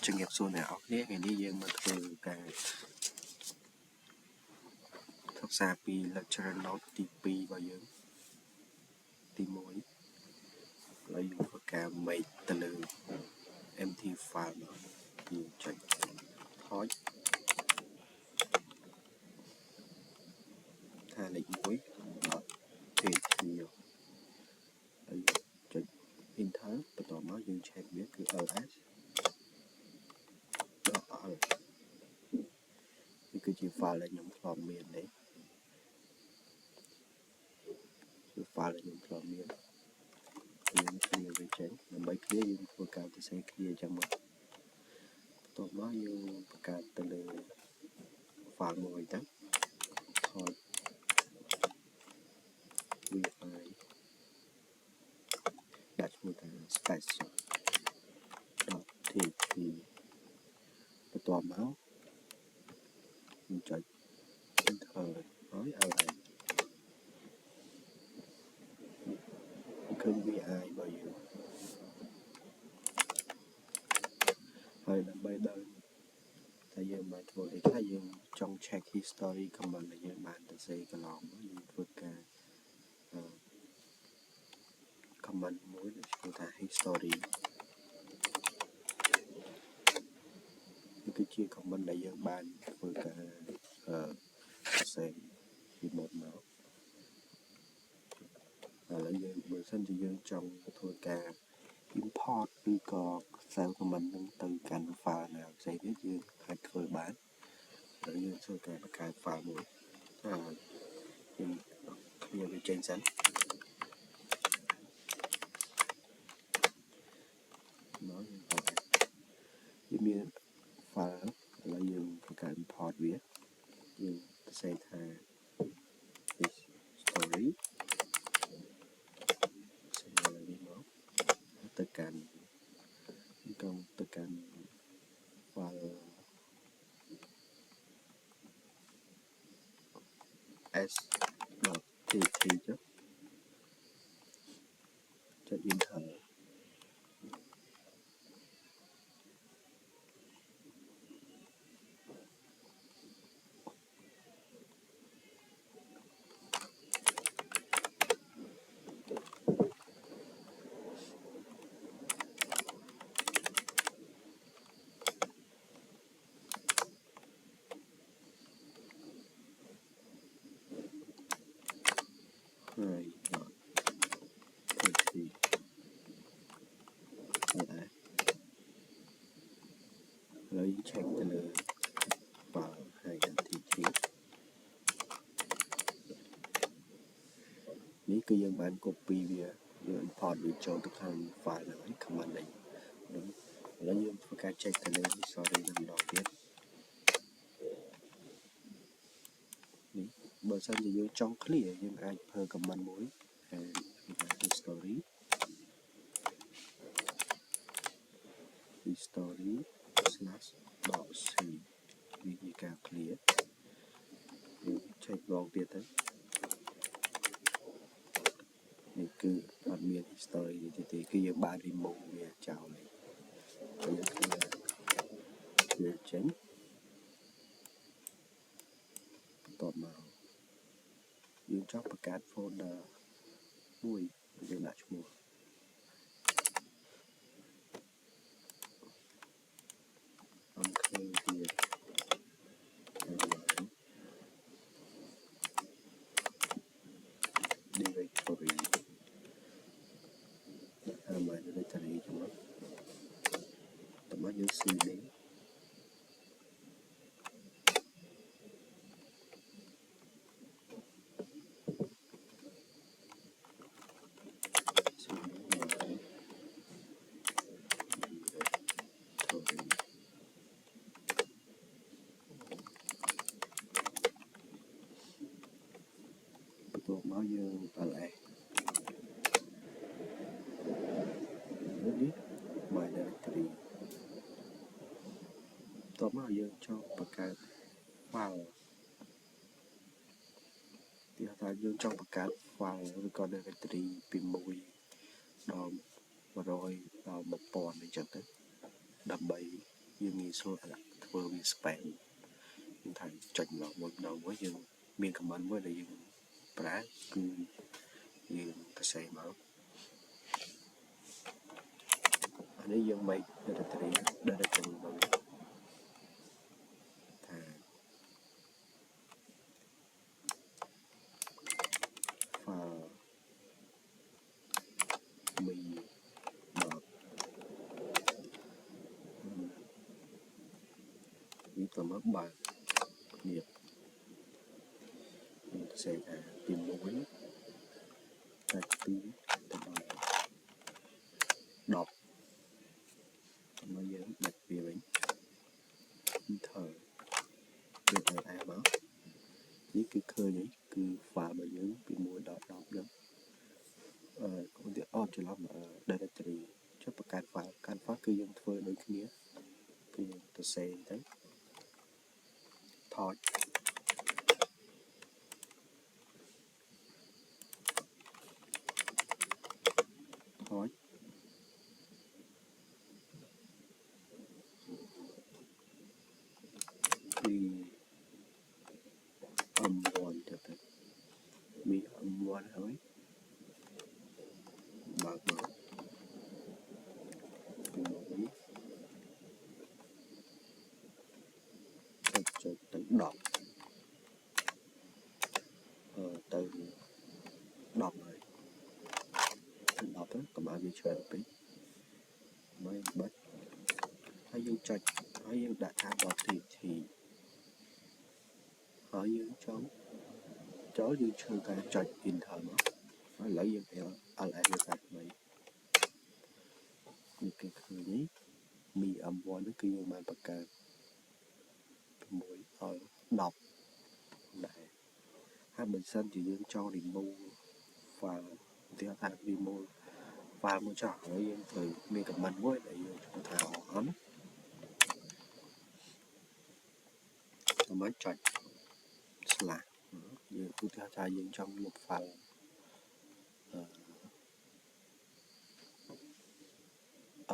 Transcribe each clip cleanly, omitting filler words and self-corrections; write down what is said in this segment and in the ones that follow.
ជំរាបសួរអ្នកនរគ្នាថ្ងៃនេះយើងមកធ្វើការសិក្សាពី lecture note ទី2របស់យើងទី1ហើយយើងធ្វើការ make ទៅលើ empty file យើងចុចថតថាលេខ1 .php ហើយចុច enter បន្តមកយើង check វាគឺ ls.l នេះគឺជា file ដែលខ្ញុំធ្លាប់មាននេះគឺ file ដែលខ្ញុំធ្លាប់មានយើងclearវាចេញដើម្បី clear យើងធ្វើការសរសេរ clear អញ្ចឹងមកបន្ទាប់មកយើងបង្កើតទៅលើ file មួយទៅថត vi ដាក់ឈ្មោះថា special.txt បន្ទាប់មកយើងចុច enter ហើយ ls ឃើញ vi របស់យើងហើយដើម្បីដល់តែយើងបានធ្វើអីខ្លះយើងចង់ check history comment ដែលយើងបានសរសេរកន្លងមកយើងធ្វើការ comment មួយដែលឈ្មោះថា history នេះគឺជា comment ដែលយើងបានធ្វើការសរសេរពីមុនមកឥឡូវយើងបើសិនជាយើងចង់ធ្វើការ import ឬក៏ save comment នឹងទៅកាន់ file ណាផ្សេងទៀតយើងអាចធ្វើបានហើយយើងធ្វើការបង្កើត file មួយយើង clear វាចេញសិនមកយើងមាន file ឥឡូវយើងបង្កើត import វាយើងសរសេរថា history ទៅកាន់ file s.txt ចុច enter ហើយ .txt ហើយ check ទៅលើ file ហើយ .txt នេះគឺយើងបាន copy វាយើង import វាចូលទៅក្នុង file ហ្នឹងហើយ command នេះឥឡូវយើងធ្វើការ check ទៅលើ history នឹងម្ដងទៀតនេះបើសិនជាយើងចង់ clear យើងអាចប្រើ command មួយហើយ history /.c នេះជាការ clear យើង check ម្ដងទៀតទៅនេះគឺអត់មាន history នេះទេគឺយើងបាន remove វាចោលហើយយើង clear ចេញបន្ទាប់មកយើងចង់បង្កើត folder មួយយើងដាក់ឈ្មោះunclear directory ហើយមក directory ចំនួនតើមកយើង cd បន្ទាប់មកយើង ls នេះ my directory បន្ទាប់មកយើងចង់បង្កើត file ទីថាយើងចង់បង្កើត file ឬក៏ directory ពី1ដល់100ដល់1000អញ្ចឹងទៅដើម្បី យើងងាយស្រួលធ្វើវា spam យើងថាចុចម្ដងមួយយើងមាន comment មួយដែលយើងប្រើគឺយើងទៅសេមកអានេះយើង make directory មកថា file មីដតវាទៅមកបើនេះយើងទៅសេថាទី1តែ2ទៅដល់10មកយើងដាច់វាវិញ enter យើងឲ្យអាមកនេះគឺឃើញហើយគឺ file របស់យើងពី1ដល់10ហ្នឹងឧទាហរណ៍ច្រឡំ directory ចុះបង្កើត file គឺយើងធ្វើដូចគ្នាគឺយើងទៅ save ទៅថតពី M1 ទៅមាន M1 ហើយបើកមកនេះចុចទៅ10ទៅ10ហើយទៅ10ទៅកុំឲ្យវាច្រើនពេកមកបិទហើយយើងចុចហើយយើងដាក់ថា .tt ហើយយើងចូលយើងឈើការចុច enter មកហើយឥឡូវយើង ls វាតែថ្មីនេះគឺឃើញនេះមី M1 នេះគឺយើងបានបង្កើត6ដល់10ដែរហើយបើសិនជាយើងចង់ remove file ទីថា remove file មួយចោះហើយយើងត្រូវមាន comment មួយដែលយើងថា on ដើម្បីចុច slash យើងឧទាហរណ៍ថាយើងចង់លុប file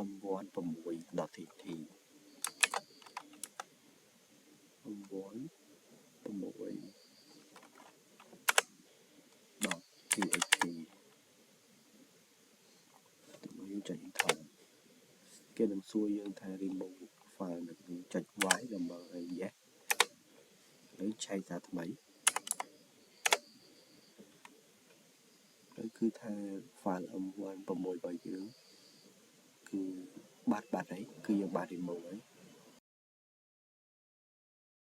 m16.tt m16.txt យើងចុច enter គេនឹងសួរយើងថា remove file នឹងចុច y ដើម្បីឲ្យ yes ហើយឆែកថាថ្មីហើយគឺថា file M16 របស់យើងគឺបាត់ហើយគឺយើងបាន remove ហើយ